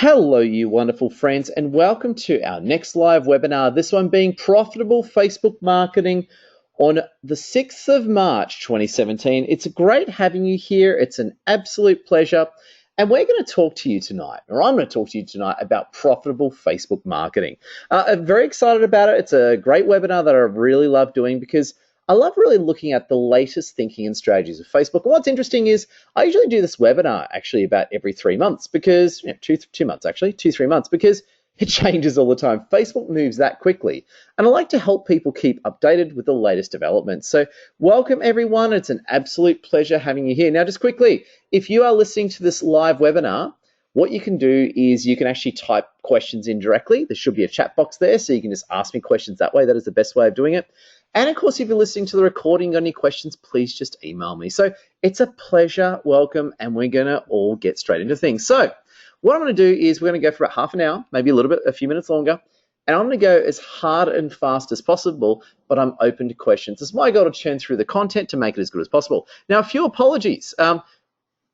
Hello, you wonderful friends, and welcome to our next live webinar. This one being Profitable Facebook Marketing on the 6th of March 2017. It's great having you here. It's an absolute pleasure. And we're going to talk to you tonight, or I'm going to talk to you tonight about profitable Facebook marketing. I'm very excited about it. It's a great webinar that I really love doing because I love really looking at the latest thinking and strategies of Facebook. And what's interesting is I usually do this webinar actually about every 3 months because, 2 months actually, 3 months, because it changes all the time. Facebook moves that quickly. And I like to help people keep updated with the latest developments. So welcome everyone. It's an absolute pleasure having you here. Now, just quickly, if you are listening to this live webinar, what you can do is you can actually type questions in directly. There should be a chat box there, so you can just ask me questions that way. That is the best way of doing it. And of course, if you're listening to the recording, got any questions, please just email me. So it's a pleasure, welcome, and we're going to all get straight into things. So what I'm going to do is we're going to go for about half an hour, maybe a few minutes longer, and I'm going to go as hard and fast as possible, but I'm open to questions. It's my goal to churn through the content to make it as good as possible. Now, a few apologies.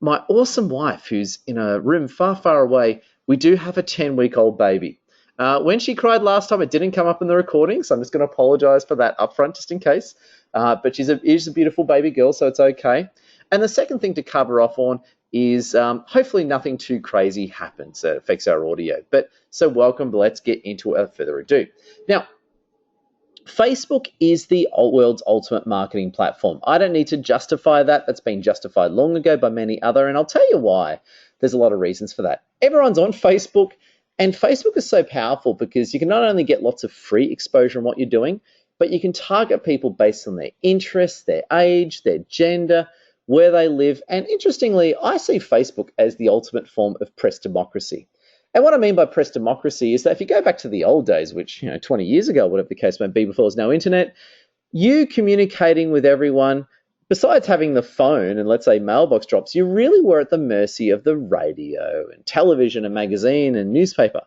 My awesome wife, who's in a room far, far away, we do have a 10-week-old baby. When she cried last time, it didn't come up in the recording, so I'm just going to apologize for that up front just in case. But she's a beautiful baby girl, so it's okay. And the second thing to cover off on is hopefully nothing too crazy happens that affects our audio. So welcome, but let's get into it without further ado. Now, Facebook is the world's ultimate marketing platform. I don't need to justify that. That's been justified long ago by many other, and I'll tell you why. There's a lot of reasons for that. Everyone's on Facebook. And Facebook is so powerful because you can not only get lots of free exposure on what you're doing, but you can target people based on their interests, their age, their gender, where they live. And interestingly, I see Facebook as the ultimate form of press democracy. And what I mean by press democracy is that if you go back to the old days, which 20 years ago, whatever the case may be, before there was no internet, you communicating with everyone, besides having the phone and let's say mailbox drops, you really were at the mercy of the radio and television and magazine and newspaper.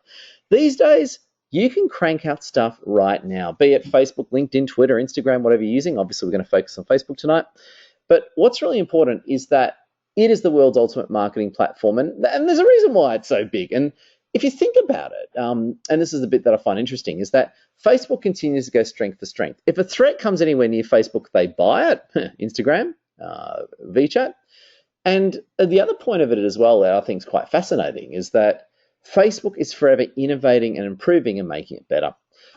These days, you can crank out stuff right now, be it Facebook, LinkedIn, Twitter, Instagram, whatever you're using. Obviously, we're going to focus on Facebook tonight. But what's really important is that it is the world's ultimate marketing platform. And there's a reason why it's so big. And if you think about it, and this is the bit that I find interesting, is that Facebook continues to go strength for strength. If a threat comes anywhere near Facebook, they buy it, Instagram, VChat. And the other point of it as well that I think is quite fascinating is that Facebook is forever innovating and improving and making it better.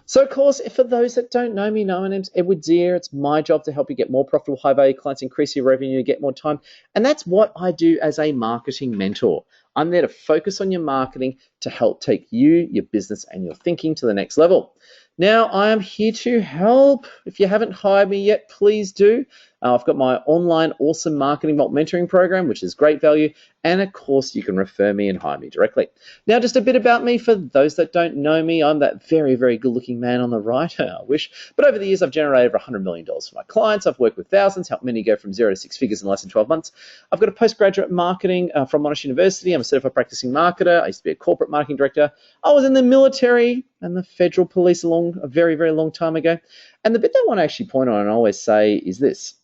So, of course, for those that don't know me, my name's Edward Zier. It's my job to help you get more profitable, high-value clients, increase your revenue, get more time. And that's what I do as a marketing mentor. I'm there to focus on your marketing to help take you, your business, and your thinking to the next level. Now, I am here to help. If you haven't hired me yet, please do. I've got my online awesome marketing vault mentoring program, which is great value. And of course, you can refer me and hire me directly. Now, just a bit about me for those that don't know me. I'm that very, very good looking man on the right. I wish. But over the years, I've generated over $100 million for my clients. I've worked with thousands, helped many go from 0 to 6 figures in less than 12 months. I've got a postgraduate marketing from Monash University. I'm a certified practicing marketer. I used to be a corporate marketing director. I was in the military and the federal police a very, very long time ago. And the bit that I want to actually point on and always say is this.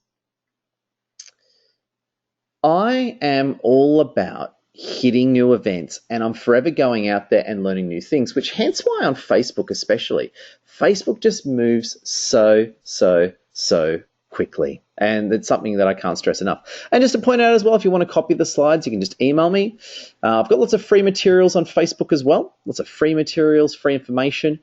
I am all about hitting new events and I'm forever going out there and learning new things, which hence why on Facebook especially, Facebook just moves so quickly. And it's something that I can't stress enough. And just to point out as well, if you want to copy the slides, you can just email me. I've got lots of free materials on Facebook as well. Lots of free materials, free information.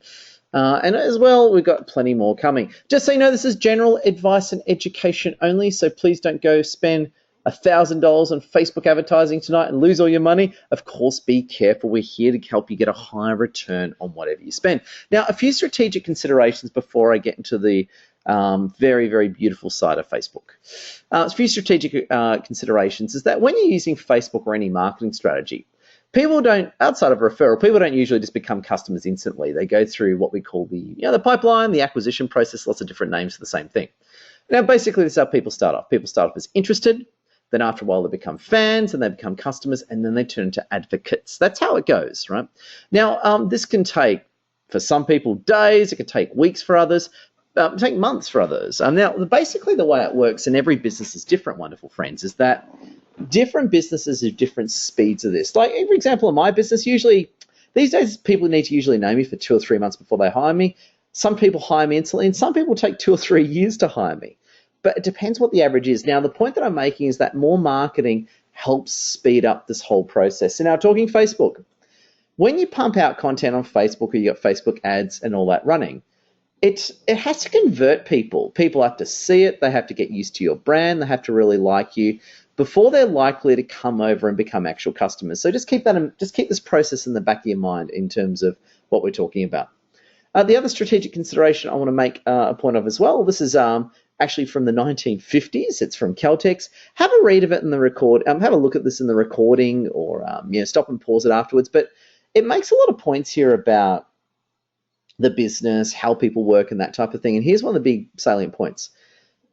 And as well, we've got plenty more coming. Just so you know, this is general advice and education only. So please don't go spend $1,000 on Facebook advertising tonight and lose all your money. Of course, be careful. We're here to help you get a higher return on whatever you spend. Now, a few strategic considerations before I get into the very, very beautiful side of Facebook. A few strategic considerations is that when you're using Facebook or any marketing strategy, people don't, outside of referral, people don't usually just become customers instantly. They go through what we call the pipeline, the acquisition process, lots of different names for the same thing. Now, basically, this is how people start off. People start off as interested. Then after a while, they become fans and they become customers and then they turn into advocates. That's how it goes, right? Now, this can take, for some people, days. It can take weeks for others. Take months for others. Now, basically the way it works, and every business is different, wonderful friends, is that different businesses have different speeds of this. Like, for example, in my business, usually These days, people need to usually know me for 2 or 3 months before they hire me. Some people hire me instantly, and some people take 2 or 3 years to hire me. But it depends what the average is. Now, the point that I'm making is that more marketing helps speed up this whole process. So now, talking Facebook, when you pump out content on Facebook or you got Facebook ads and all that running, it has to convert people. People have to see it. They have to get used to your brand. They have to really like you before they're likely to come over and become actual customers. So just keep this process in the back of your mind in terms of what we're talking about. The other strategic consideration I want to make a point of as well. This is actually from the 1950s. It's from Caltex. Have a read of it in the record. Have a look at this in the recording, or stop and pause it afterwards. But it makes a lot of points here about the business, how people work, and that type of thing. And here's one of the big salient points.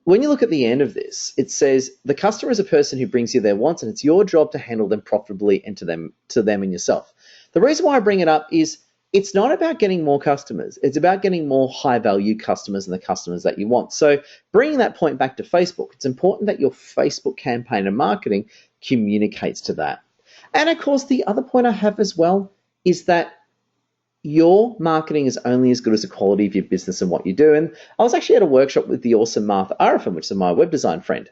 When you look at the end of this, it says the customer is a person who brings you their wants, and it's your job to handle them profitably and to them and yourself. The reason why I bring it up is it's not about getting more customers. It's about getting more high-value customers and the customers that you want. So bringing that point back to Facebook, it's important that your Facebook campaign and marketing communicates to that. And of course, the other point I have as well is that your marketing is only as good as the quality of your business and what you do. And I was actually at a workshop with the awesome Martha Arafin, which is my web design friend.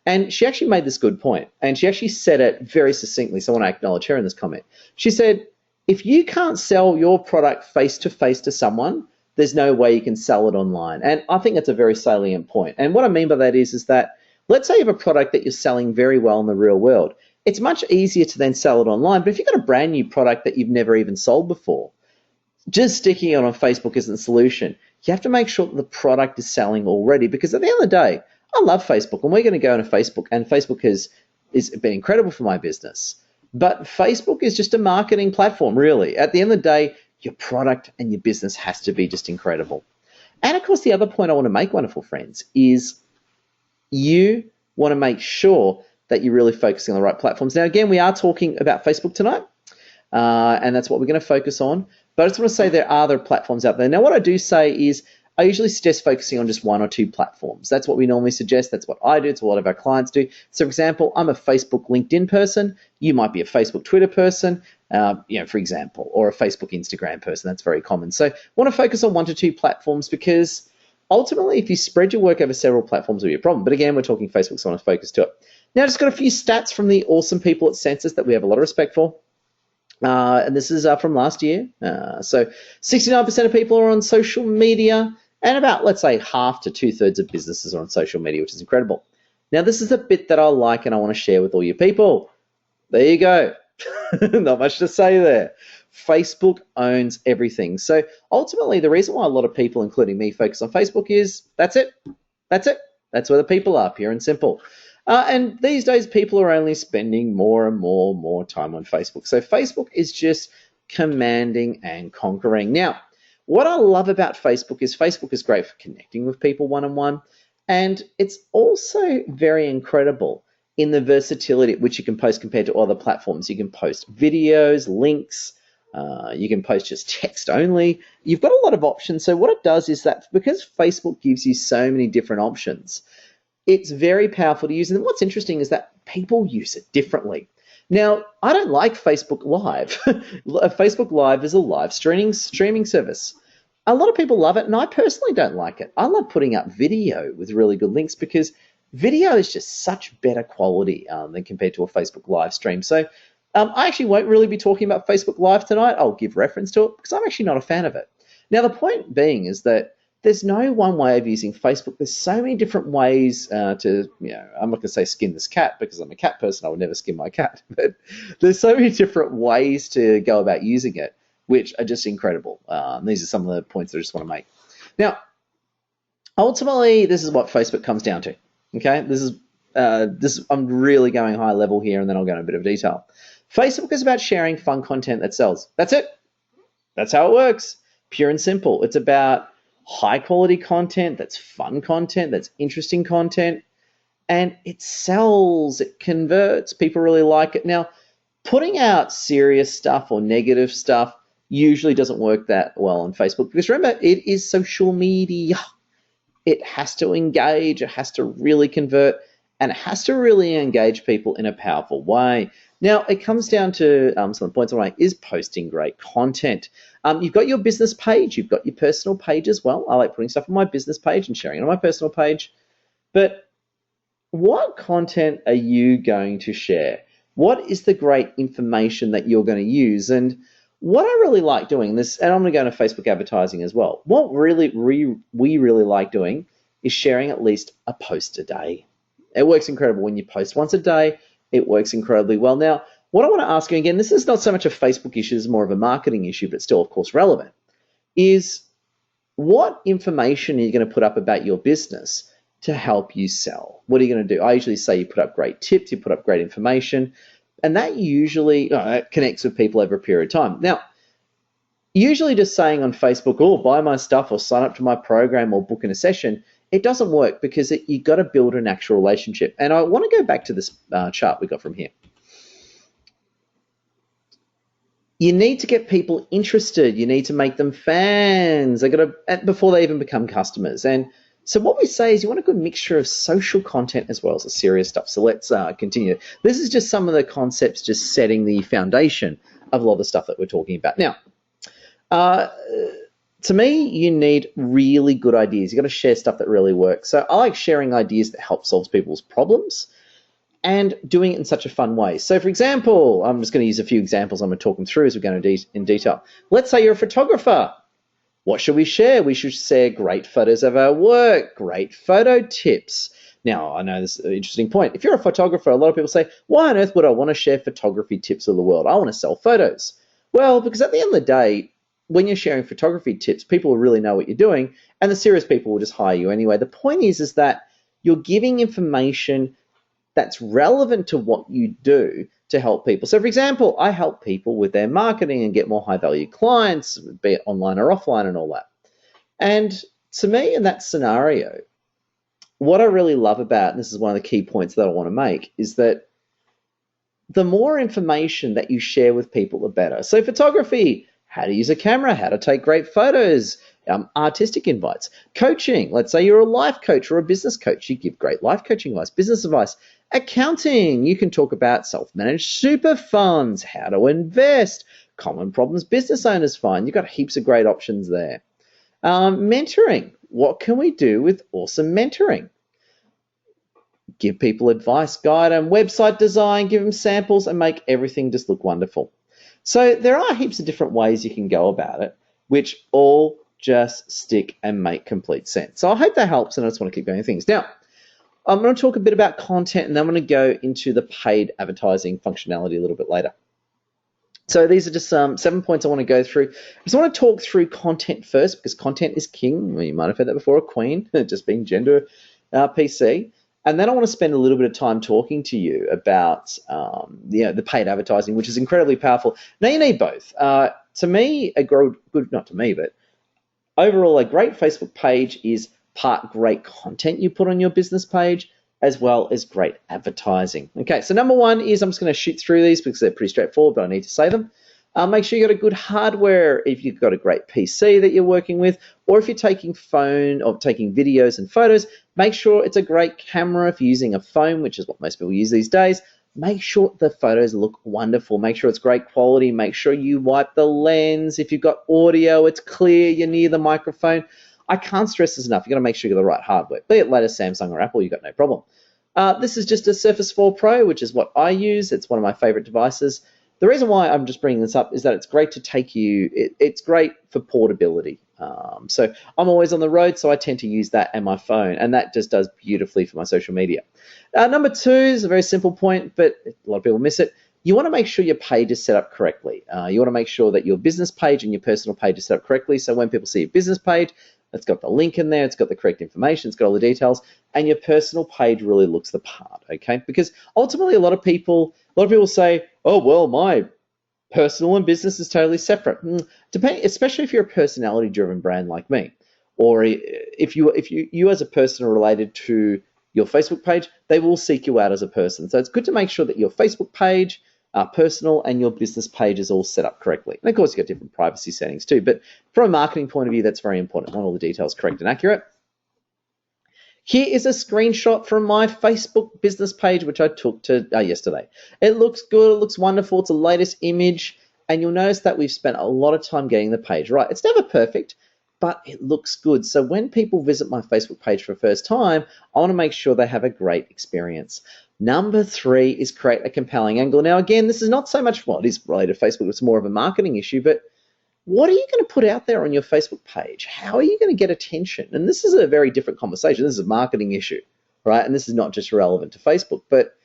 And she actually made this good point. And she actually said it very succinctly. So I want to acknowledge her in this comment. She said, if you can't sell your product face-to-face to someone, there's no way you can sell it online. And I think that's a very salient point. And what I mean by that is that let's say you have a product that you're selling very well in the real world. It's much easier to then sell it online. But if you've got a brand new product that you've never even sold before, just sticking it on Facebook isn't the solution. You have to make sure that the product is selling already, because at the end of the day, I love Facebook, and we're going to go into Facebook, and Facebook has been incredible for my business. But Facebook is just a marketing platform, really. At the end of the day, your product and your business has to be just incredible. And of course, the other point I want to make, wonderful friends, is you want to make sure that you're really focusing on the right platforms. Now, again, we are talking about Facebook tonight, and that's what we're going to focus on. But I just want to say there are other platforms out there. Now, what I do say is I usually suggest focusing on just 1 or 2 platforms. That's what we normally suggest. That's what I do. It's what a lot of our clients do. So, for example, I'm a Facebook LinkedIn person. You might be a Facebook Twitter person, for example, or a Facebook Instagram person. That's very common. So, want to focus on 1 to 2 platforms, because ultimately, if you spread your work over several platforms, it'll be a problem. But again, we're talking Facebook, so I want to focus to it. Now, I've just got a few stats from the awesome people at Census that we have a lot of respect for. And this is from last year. So 69% of people are on social media, and about, let's say, half to 2/3 of businesses are on social media, which is incredible. Now, this is a bit that I like and I want to share with all you people. There you go. Not much to say there. Facebook owns everything. So ultimately, the reason why a lot of people, including me, focus on Facebook is that's it. That's it. That's where the people are, pure and simple. And these days, people are only spending more and more time on Facebook. So Facebook is just commanding and conquering. Now, what I love about Facebook is great for connecting with people one-on-one, and it's also very incredible in the versatility at which you can post compared to other platforms. You can post videos, links, you can post just text only. You've got a lot of options. So what it does is that because Facebook gives you so many different options, it's very powerful to use. And what's interesting is that people use it differently. Now, I don't like Facebook Live. Facebook Live is a live streaming service. A lot of people love it, and I personally don't like it. I love putting up video with really good links, because video is just such better quality than compared to a Facebook Live stream. So I actually won't really be talking about Facebook Live tonight. I'll give reference to it because I'm actually not a fan of it. Now, the point being is that there's no one way of using Facebook. There's so many different ways to, I'm not going to say skin this cat because I'm a cat person. I would never skin my cat. But there's so many different ways to go about using it, which are just incredible. These are some of the points that I just want to make. Now, ultimately, this is what Facebook comes down to. Okay, this is I'm really going high level here, and then I'll go into a bit of detail. Facebook is about sharing fun content that sells. That's it. That's how it works. Pure and simple. It's about high quality content, that's fun content, that's interesting content, and it sells, it converts, people really like it. Now, putting out serious stuff or negative stuff usually doesn't work that well on Facebook, because remember, it is social media. It has to engage, it has to really convert, and it has to really engage people in a powerful way. Now, it comes down to some of the points I make is posting great content. You've got your business page, you've got your personal page as well. I like putting stuff on my business page and sharing it on my personal page. But what content are you going to share? What is the great information that you're going to use? And what I really like doing this, and I'm going to go into Facebook advertising as well. What we really like doing is sharing at least a post a day. It works incredible when you post once a day. It works incredibly well. Now, what I want to ask you again, this is not so much a Facebook issue, it's more of a marketing issue, but still, of course, relevant, is what information are you going to put up about your business to help you sell? What are you going to do? I usually say you put up great tips, you put up great information, and that usually connects with people over a period of time. Now, usually just saying on Facebook, oh, buy my stuff or sign up to my program or book in a session, it doesn't work because you've got to build an actual relationship. And I want to go back to this chart we got from here. You need to get people interested. You need to make them fans. They got to before they even become customers. And so what we say is you want a good mixture of social content as well as the serious stuff. So let's continue. This is just some of the concepts, just setting the foundation of a lot of the stuff that we're talking about. Now, to me, you need really good ideas. You've got to share stuff that really works. So I like sharing ideas that help solve people's problems and doing it in such a fun way. So for example, I'm just going to use a few examples I'm going to talk them through as we go in detail. Let's say you're a photographer. What should we share? We should share great photos of our work, great photo tips. Now, I know this is an interesting point. If you're a photographer, a lot of people say, why on earth would I want to share photography tips of the world? I want to sell photos. Well, because at the end of the day, when you're sharing photography tips, people will really know what you're doing, and the serious people will just hire you anyway. The point is that you're giving information that's relevant to what you do to help people. So for example, I help people with their marketing and get more high value clients, be it online or offline and all that. And to me, in that scenario, what I really love about, and this is one of the key points that I want to make, is that the more information that you share with people, the better. So photography, how to use a camera, how to take great photos, artistic invites, coaching. Let's say you're a life coach or a business coach. You give great life coaching advice, business advice. Accounting, you can talk about self-managed super funds, how to invest, common problems business owners find. You've got heaps of great options there. Mentoring, what can we do with awesome mentoring? Give people advice, guide them, website design, give them samples, and make everything just look wonderful. So there are heaps of different ways you can go about it, which all just stick and make complete sense. So I hope that helps, and I just want to keep going things. Now, I'm going to talk a bit about content, and then I'm going to go into the paid advertising functionality a little bit later. So these are just 7 points I want to go through. I just want to talk through content first, because content is king. Well, you might have heard that before, a queen, just being gender PC. And then I want to spend a little bit of time talking to you about the paid advertising, which is incredibly powerful. Now, you need both. To me, not to me, but overall, a great Facebook page is part great content you put on your business page, as well as great advertising. Okay, so number one is, I'm just going to shoot through these because they're pretty straightforward, but I need to say them. Make sure you got a good hardware if you've got a great PC that you're working with, or if you're taking phone or taking videos and photos, make sure it's a great camera. If you're using a phone, which is what most people use these days, make sure the photos look wonderful. Make sure it's great quality. Make sure you wipe the lens. If you've got audio, it's clear, you're near the microphone. I can't stress this enough. You've got to make sure you've got the right hardware. Be it latest Samsung or Apple, you've got no problem. This is just a Surface 4 Pro, which is what I use. It's one of my favorite devices. The reason why I'm just bringing this up is that it's great to take you, it's great for portability. So I'm always on the road, so I tend to use that and my phone, and that just does beautifully for my social media. Number two is a very simple point, but a lot of people miss it. You want to make sure your page is set up correctly. You want to make sure that your business page and your personal page is set up correctly, so when people see your business page, it's got the link in there, it's got the correct information, it's got all the details, and your personal page really looks the part, okay? Because ultimately a lot of people say, oh, well, my personal and business is totally separate. Especially if you're a personality-driven brand like me, or if you as a person are related to your Facebook page, they will seek you out as a person. So it's good to make sure that your Facebook page, personal, and your business page is all set up correctly. And of course, you've got different privacy settings too, but from a marketing point of view, that's very important. Want all the details correct and accurate. Here is a screenshot from my Facebook business page, which I took to yesterday. It looks good. It looks wonderful. It's the latest image. And you'll notice that we've spent a lot of time getting the page right. It's never perfect, but it looks good. So when people visit my Facebook page for the first time, I want to make sure they have a great experience. Number 3 is create a compelling angle. Now, again, this is not so much what is related to Facebook. It's more of a marketing issue, but what are you going to put out there on your Facebook page? How are you going to get attention? And this is a very different conversation. This is a marketing issue, right? And this is not just relevant to Facebook, but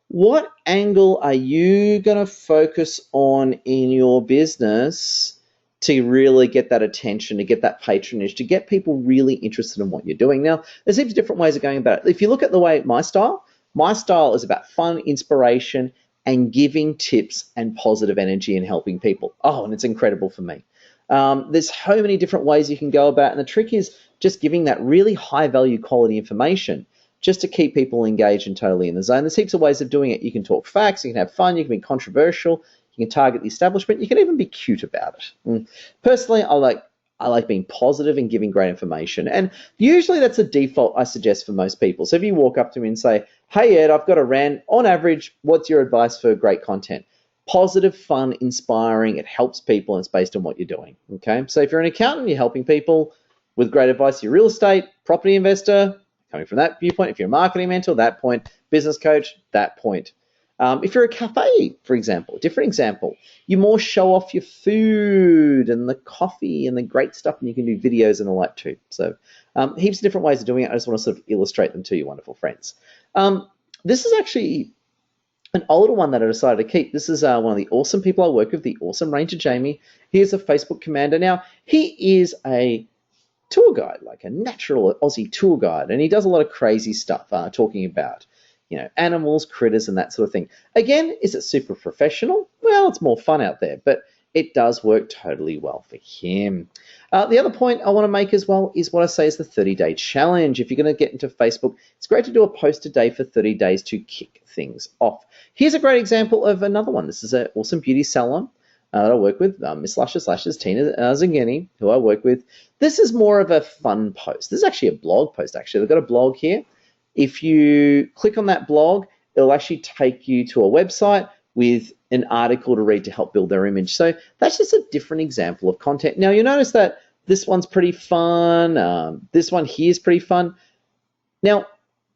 what angle are you going to focus on in your business to really get that attention, to get that patronage, to get people really interested in what you're doing? Now, there's heaps of different ways of going about it. If you look at the way my style is about fun, inspiration, and giving tips and positive energy and helping people. Oh, and it's incredible for me. There's so many different ways you can go about it, and the trick is just giving that really high value quality information just to keep people engaged and totally in the zone. There's heaps of ways of doing it. You can talk facts, you can have fun, you can be controversial, you can target the establishment, you can even be cute about it. Personally, I like being positive and giving great information. And usually that's a default I suggest for most people. So if you walk up to me and say, hey Ed, I've got a rant, on average, what's your advice for great content? Positive, fun, inspiring, it helps people, and it's based on what you're doing. Okay, so if you're an accountant, you're helping people with great advice, you're real estate, property investor, coming from that viewpoint. If you're a marketing mentor, that point. Business coach, that point. If you're a cafe, for example, different example, you more show off your food and the coffee and the great stuff, and you can do videos and all that too. So heaps of different ways of doing it. I just want to sort of illustrate them to you, wonderful friends. This is actually an older one that I decided to keep. This is one of the awesome people I work with, the awesome Ranger Jamie. He is a Facebook commander. Now, he is a tour guide, like a natural Aussie tour guide, and he does a lot of crazy stuff, talking about, animals, critters, and that sort of thing. Again, is it super professional? Well, it's more fun out there, but it does work totally well for him. The other point I want to make as well is what I say is the 30-day challenge. If you're going to get into Facebook, it's great to do a post a day for 30 days to kick things off. Here's a great example of another one. This is an awesome beauty salon that I work with, Miss Lashes, Tina Zangini, who I work with. This is more of a fun post. This is actually a blog post, actually. They've got a blog here. If you click on that blog, it'll actually take you to a website with an article to read to help build their image. So that's just a different example of content. Now, you'll notice that this one's pretty fun. This one here is pretty fun. Now,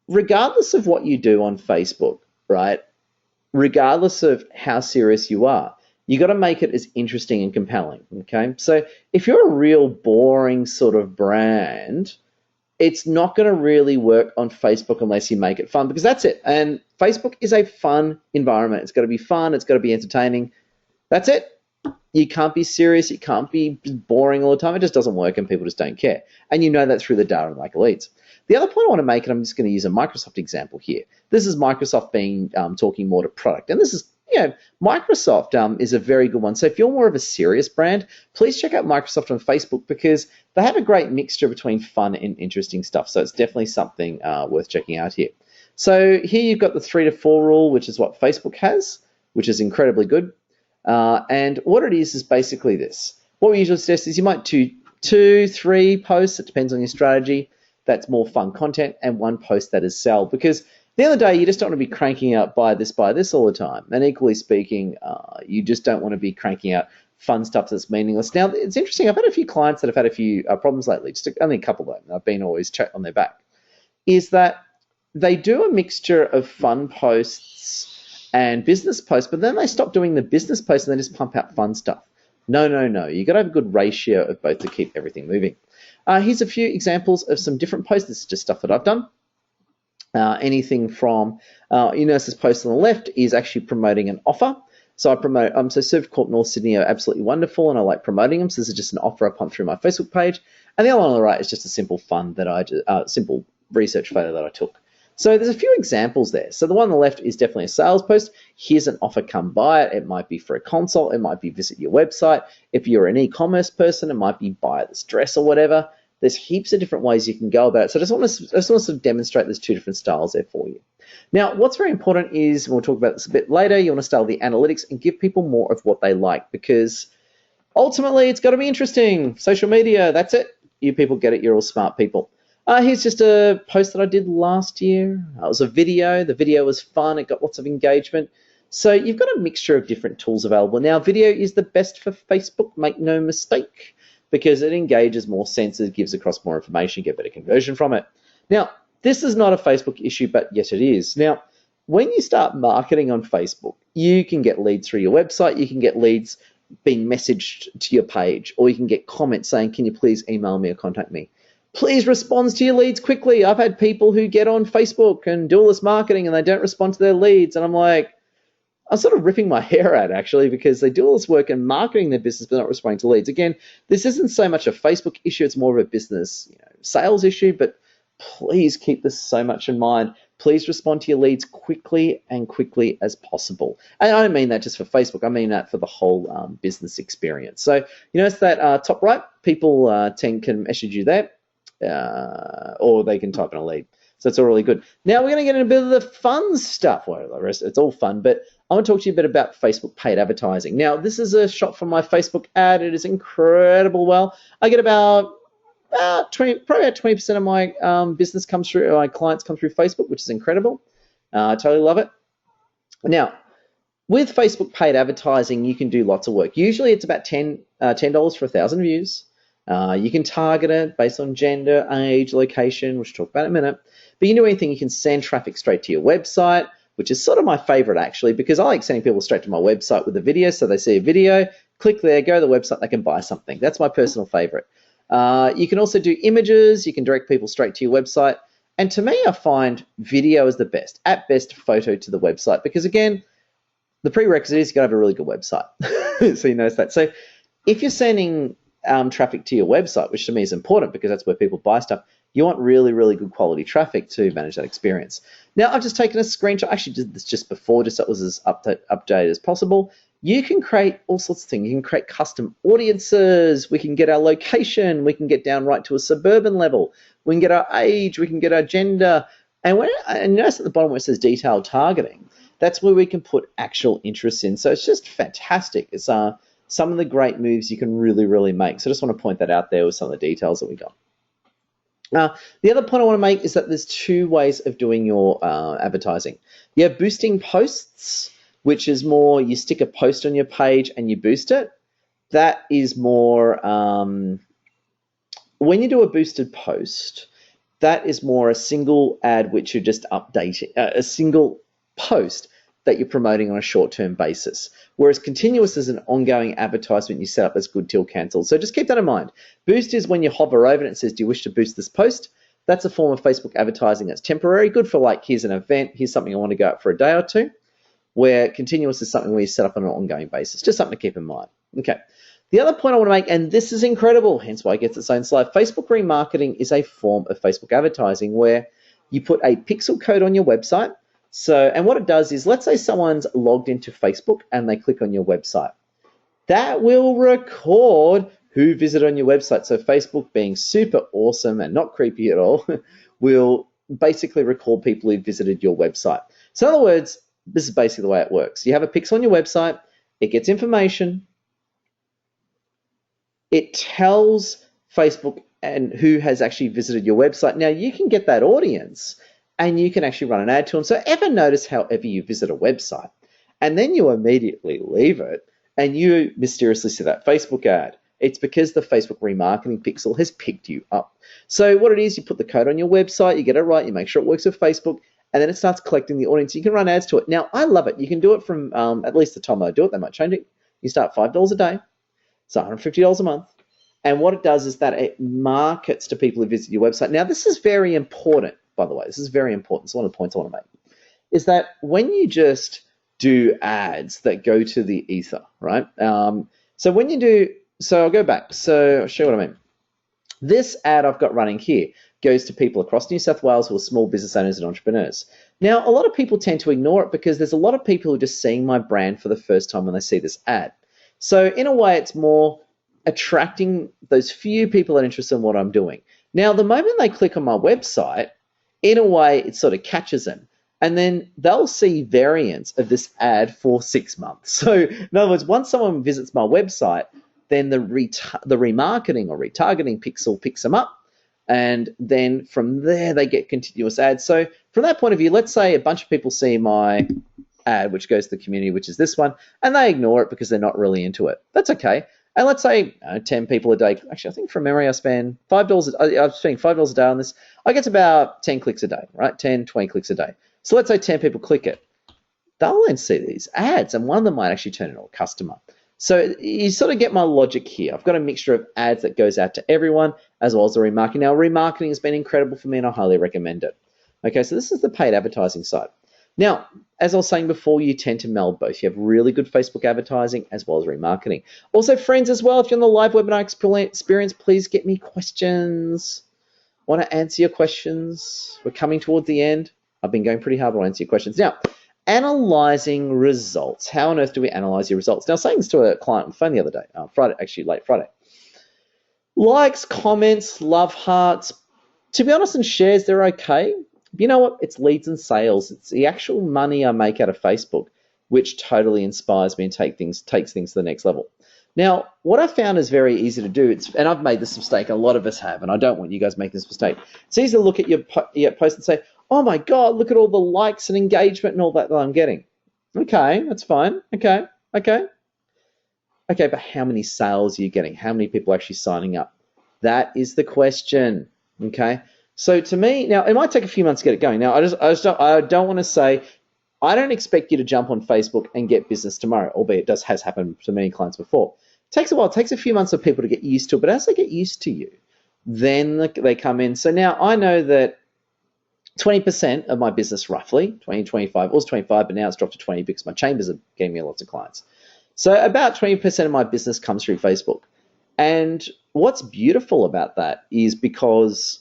regardless of what you do on Facebook, right, regardless of how serious you are, you got to make it as interesting and compelling, okay? So if you're a real boring sort of brand, it's not going to really work on Facebook unless you make it fun, because that's it. And Facebook is a fun environment. It's got to be fun. It's got to be entertaining. That's it. You can't be serious. You can't be boring all the time. It just doesn't work, and people just don't care. And you know that through the data and like leads. The other point I want to make, and I'm just going to use a Microsoft example here. This is Microsoft being talking more to product. And this is, Microsoft is a very good one. So if you're more of a serious brand, please check out Microsoft on Facebook, because they have a great mixture between fun and interesting stuff. So it's definitely something worth checking out here. So here you've got the 3 to 4 rule, which is what Facebook has, which is incredibly good. And what it is basically this. What we usually suggest is you might do 2, 3 posts. It depends on your strategy. That's more fun content, and 1 post that is sell, because at the end of the day, you just don't want to be cranking out buy this all the time. And equally speaking, you just don't want to be cranking out fun stuff that's meaningless. Now, it's interesting. I've had a few clients that have had a few problems lately, just only a couple of them. I've been always chat on their back, is that they do a mixture of fun posts and business posts, but then they stop doing the business posts and they just pump out fun stuff. No. You got to have a good ratio of both to keep everything moving. Here's a few examples of some different posts. This is just stuff that I've done. Anything from, this post on the left is actually promoting an offer. So I promote, so Servcorp North Sydney are absolutely wonderful, and I like promoting them. So this is just an offer I pump through my Facebook page. And the other one on the right is just a simple simple research photo that I took. So there's a few examples there. So the one on the left is definitely a sales post. Here's an offer, come buy it. It might be for a consult. It might be visit your website. If you're an e-commerce person, it might be buy this dress or whatever. There's heaps of different ways you can go about it. So I just want to sort of demonstrate there's 2 different styles there for you. Now, what's very important is, and we'll talk about this a bit later, you want to style the analytics and give people more of what they like, because ultimately it's got to be interesting. Social media, that's it. You people get it. You're all smart people. Here's just a post that I did last year. It was a video. The video was fun. It got lots of engagement. So you've got a mixture of different tools available. Now, video is the best for Facebook, make no mistake, because it engages more sensors, gives across more information, get better conversion from it. Now, this is not a Facebook issue, but yet it is. Now, when you start marketing on Facebook, you can get leads through your website. You can get leads being messaged to your page, or you can get comments saying, can you please email me or contact me? Please respond to your leads quickly. I've had people who get on Facebook and do all this marketing and they don't respond to their leads. And I'm like, I'm sort of ripping my hair out, actually, because they do all this work in marketing their business but not responding to leads. Again, this isn't so much a Facebook issue. It's more of a business sales issue. But please keep this so much in mind. Please respond to your leads quickly as possible. And I don't mean that just for Facebook. I mean that for the whole business experience. So you notice that top right, people can message you there. Or they can type in a lead. So it's all really good. Now we're going to get into a bit of the fun stuff. Well, the rest, it's all fun, but I want to talk to you a bit about Facebook paid advertising. Now, this is a shot from my Facebook ad. It is incredible. Well, I get probably about 20% of my business comes through, my clients come through Facebook, which is incredible. I totally love it. Now, with Facebook paid advertising, you can do lots of work. Usually it's about $10 for 1,000 views. You can target it based on gender, age, location, which we'll talk about in a minute. But you can do anything. You can send traffic straight to your website, which is sort of my favorite, actually, because I like sending people straight to my website with a video. So they see a video, click there, go to the website, they can buy something. That's my personal favorite. You can also do images. You can direct people straight to your website. And to me, I find video is the best. At best, photo to the website. Because, again, the prerequisite is you've got to have a really good website. So you notice that. So if you're sending traffic to your website, which to me is important because that's where people buy stuff, you want really, really good quality traffic to manage that experience. Now, I've just taken a screenshot. I actually did this just before, just so it was as updated as possible. You can create all sorts of things. You can create custom audiences. We can get our location. We can get down right to a suburban level. We can get our age. We can get our gender. And notice at the bottom where it says detailed targeting, that's where we can put actual interests in. So it's just fantastic. It's some of the great moves you can really, really make. So I just want to point that out there with some of the details that we got. The other point I want to make is that there's two ways of doing your advertising. You have boosting posts, which is more you stick a post on your page and you boost it. That is more, when you do a boosted post, that is more a single ad which you're just updating, a single post that you're promoting on a short-term basis. Whereas continuous is an ongoing advertisement you set up as good till cancelled. So just keep that in mind. Boost is when you hover over it and it says, do you wish to boost this post? That's a form of Facebook advertising that's temporary, good for like, here's an event, here's something I want to go out for a day or two. Where continuous is something where you set up on an ongoing basis. Just something to keep in mind. Okay. The other point I want to make, and this is incredible, hence why it gets its own slide, Facebook remarketing is a form of Facebook advertising where you put a pixel code on your website. So, and what it does is, let's say someone's logged into Facebook and they click on your website. That will record who visited on your website. So Facebook, being super awesome and not creepy at all, will basically record people who visited your website. So in other words, this is basically the way it works. You have a pixel on your website, it gets information, it tells Facebook and who has actually visited your website. Now you can get that audience and you can actually run an ad to them. So ever notice however you visit a website and then you immediately leave it and you mysteriously see that Facebook ad. It's because the Facebook remarketing pixel has picked you up. So what it is, you put the code on your website, you get it right, you make sure it works with Facebook, and then it starts collecting the audience. You can run ads to it. Now, I love it. You can do it from at least the time I do it. They might change it. You start $5 a day. It's $150 a month. And what it does is that it markets to people who visit your website. Now, this is very important, by the way. This is very important. It's one of the points I want to make. Is that when you just do ads that go to the ether, right? So when you do, so I'll go back. So I'll show you what I mean. This ad I've got running here goes to people across New South Wales who are small business owners and entrepreneurs. Now, a lot of people tend to ignore it because there's a lot of people who are just seeing my brand for the first time when they see this ad. So in a way, it's more attracting those few people that are interested in what I'm doing. Now, the moment they click on my website, in a way, it sort of catches them. And then they'll see variants of this ad for 6 months. So in other words, once someone visits my website, then the remarketing or retargeting pixel picks them up. And then from there, they get continuous ads. So from that point of view, let's say a bunch of people see my ad, which goes to the community, which is this one, and they ignore it because they're not really into it. That's okay. And let's say 10 people a day. Actually, I think from memory, I spend $5. I'm spending $5 a day on this. I get to about 10 clicks a day, right? 10, 20 clicks a day. So let's say 10 people click it. They'll then see these ads, and one of them might actually turn into a customer. So you sort of get my logic here. I've got a mixture of ads that goes out to everyone, as well as the remarketing. Now, remarketing has been incredible for me, and I highly recommend it. Okay, so this is the paid advertising side. Now, as I was saying before, you tend to meld both. You have really good Facebook advertising as well as remarketing. Also, friends as well, if you're on the live webinar experience, please get me questions. I want to answer your questions. We're coming towards the end. I've been going pretty hard to answer your questions. Now, analyzing results. How on earth do we analyze your results? Now, I was saying this to a client on the phone the other day, Friday, actually late Friday. Likes, comments, love hearts. To be honest, and shares, they're okay. But you know what? It's leads and sales. It's the actual money I make out of Facebook, which totally inspires me and takes things to the next level. Now, what I found is very easy to do, and I've made this mistake, a lot of us have, and I don't want you guys making this mistake. It's easy to look at your post and say, oh my God, look at all the likes and engagement and all that I'm getting. Okay, that's fine. Okay, but how many sales are you getting? How many people are actually signing up? That is the question, okay? So to me, now it might take a few months to get it going. Now I don't want to say, I don't expect you to jump on Facebook and get business tomorrow, albeit it has happened to many clients before. It takes a while. It takes a few months for people to get used to it, but as they get used to you, then they come in. So now I know that 20% of my business, roughly, 20, 25, it was 25, but now it's dropped to 20 because my chambers are getting me lots of clients. So about 20% of my business comes through Facebook. And what's beautiful about that is because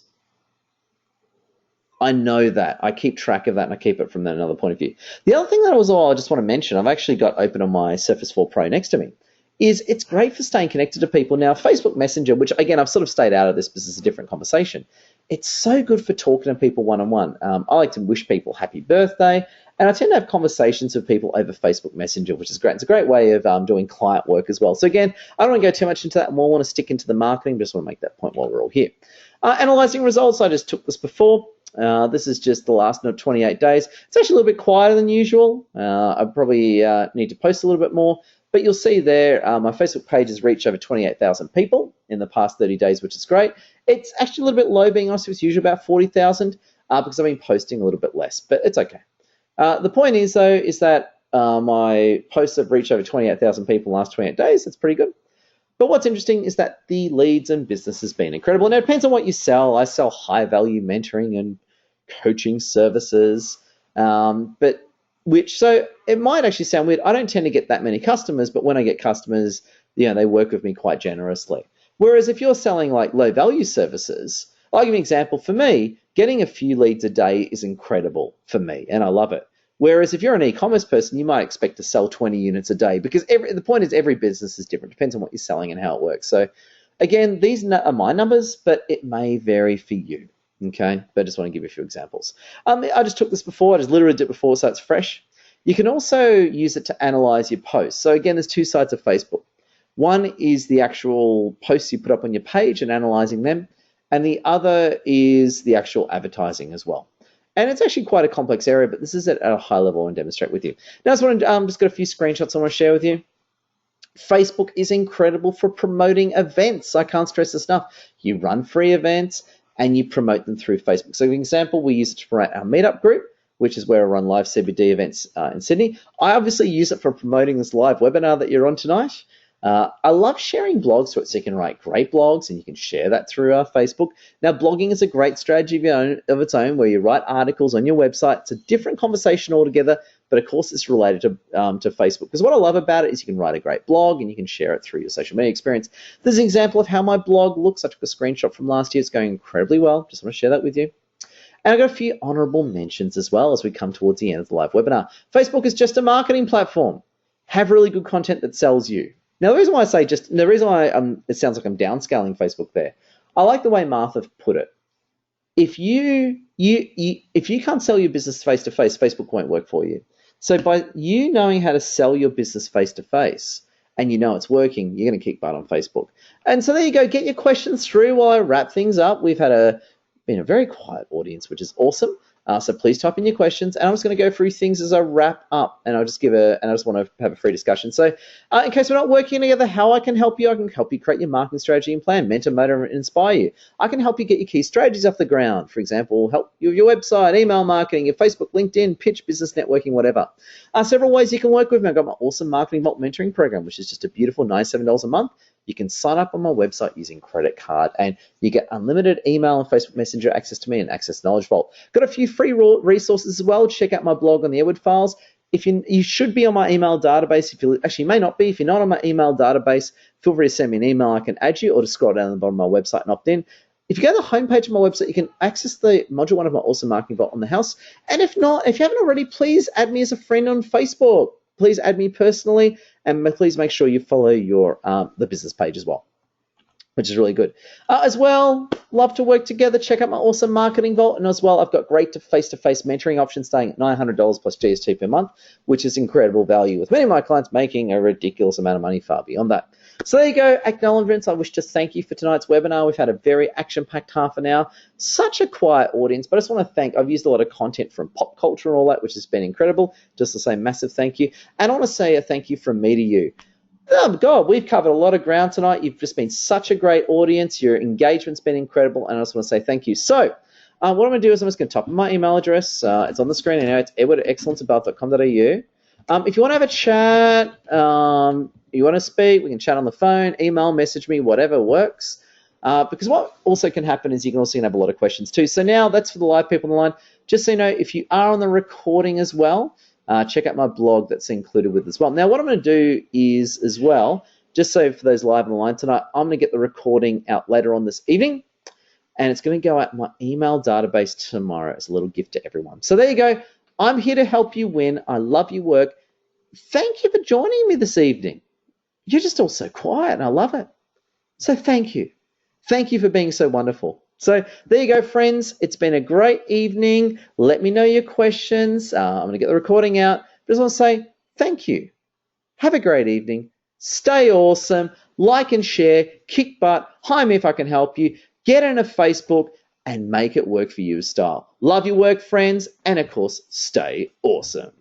I know that. I keep track of that, and I keep it from another point of view. The other thing that I just want to mention, I've actually got open on my Surface 4 Pro next to me, is it's great for staying connected to people. Now, Facebook Messenger, which, again, I've sort of stayed out of this because it's a different conversation, it's so good for talking to people one-on-one. I like to wish people happy birthday, and I tend to have conversations with people over Facebook Messenger, which is great. It's a great way of doing client work as well. So again, I don't want to go too much into that. I more want to stick into the marketing, but just want to make that point while we're all here. Analyzing results, I just took this before. This is just the last 28 days. It's actually a little bit quieter than usual. I probably need to post a little bit more. But you'll see there, my Facebook page has reached over 28,000 people in the past 30 days, which is great. It's actually a little bit low, being honest. It's usually about 40,000 because I've been posting a little bit less, but it's okay. The point is, though, is that my posts have reached over 28,000 people in the last 28 days. That's pretty good. But what's interesting is that the leads and business has been incredible. Now, it depends on what you sell. I sell high-value mentoring and coaching services, so it might actually sound weird. I don't tend to get that many customers, but when I get customers, they work with me quite generously. Whereas if you're selling like low-value services, I'll give you an example. For me, getting a few leads a day is incredible for me, and I love it. Whereas if you're an e-commerce person, you might expect to sell 20 units a day because the point is every business is different. It depends on what you're selling and how it works. So again, these are my numbers, but it may vary for you. Okay, but I just want to give you a few examples. I just took this before. I just literally did it before, so it's fresh. You can also use it to analyze your posts. So again, there's two sides of Facebook. One is the actual posts you put up on your page and analyzing them, and the other is the actual advertising as well. And it's actually quite a complex area, but this is at a high level and demonstrate with you. Now, I just want to just got a few screenshots I want to share with you. Facebook is incredible for promoting events. I can't stress this enough. You run free events and you promote them through Facebook. So, for example, we use it to promote our meetup group, which is where I run live CBD events in Sydney. I obviously use it for promoting this live webinar that you're on tonight. I love sharing blogs so you can write great blogs and you can share that through Facebook. Now, blogging is a great strategy of its own where you write articles on your website. It's a different conversation altogether, but of course it's related to Facebook. Because what I love about it is you can write a great blog and you can share it through your social media experience. This is an example of how my blog looks. I took a screenshot from last year. It's going incredibly well. Just want to share that with you. And I've got a few honorable mentions as well as we come towards the end of the live webinar. Facebook is just a marketing platform. Have really good content that sells you. Now, the reason why I say it sounds like I'm downscaling Facebook there. I like the way Martha put it. If you can't sell your business face-to-face, Facebook won't work for you. So by you knowing how to sell your business face-to-face and you know it's working, you're going to kick butt on Facebook. And so there you go. Get your questions through while I wrap things up. We've had been a very quiet audience, which is awesome. So please type in your questions, and I'm just going to go through things as I wrap up, and I just want to have a free discussion. So, in case we're not working together, how I can help you? I can help you create your marketing strategy and plan, mentor, motivate, and inspire you. I can help you get your key strategies off the ground. For example, help you with your website, email marketing, your Facebook, LinkedIn, pitch, business networking, whatever. Several ways you can work with me. I've got my awesome Marketing Vault mentoring program, which is just a beautiful $97 a month. You can sign up on my website using credit card, and you get unlimited email and Facebook Messenger access to me and access Knowledge Vault. Got a few free resources as well. Check out my blog on the Edward Files. If you should be on my email database. If you actually may not be. If you're not on my email database, feel free to send me an email. I can add you, or just scroll down to the bottom of my website and opt in. If you go to the homepage of my website, you can access the module 1 of my awesome Marketing Vault on the house. And if not, if you haven't already, please add me as a friend on Facebook. Please add me personally, and please make sure you follow the business page as well, which is really good. As well, love to work together. Check out my awesome Marketing Vault. And as well, I've got great face-to-face mentoring options starting at $900 plus GST per month, which is incredible value, with many of my clients making a ridiculous amount of money far beyond that. So there you go, acknowledgements. I wish to thank you for tonight's webinar. We've had a very action-packed half an hour. Such a quiet audience, but I just want to I've used a lot of content from pop culture and all that, which has been incredible. Just to say massive thank you. And I want to say a thank you from me to you. Oh God, we've covered a lot of ground tonight. You've just been such a great audience. Your engagement's been incredible, and I just want to say thank you. So what I'm going to do is I'm just going to type in my email address. It's on the screen now. It's edward@excellenceabove.com.au. If you want to have a chat, you want to speak, we can chat on the phone, email, message me, whatever works. Because what also can happen is you can also have a lot of questions too. So now that's for the live people on the line. Just so you know, if you are on the recording as well, check out my blog that's included with as well. Now, what I'm going to do is as well, just so for those live on the line tonight, I'm going to get the recording out later on this evening, and it's going to go out in my email database tomorrow as a little gift to everyone. So there you go. I'm here to help you win. I love your work. Thank you for joining me this evening. You're just all so quiet, and I love it. So thank you. Thank you for being so wonderful. So there you go, friends. It's been a great evening. Let me know your questions. I'm going to get the recording out. But I just want to say thank you. Have a great evening. Stay awesome. Like and share. Kick butt. Hire me if I can help you. Get into Facebook and make it work for you with style. Love your work, friends. And, of course, stay awesome.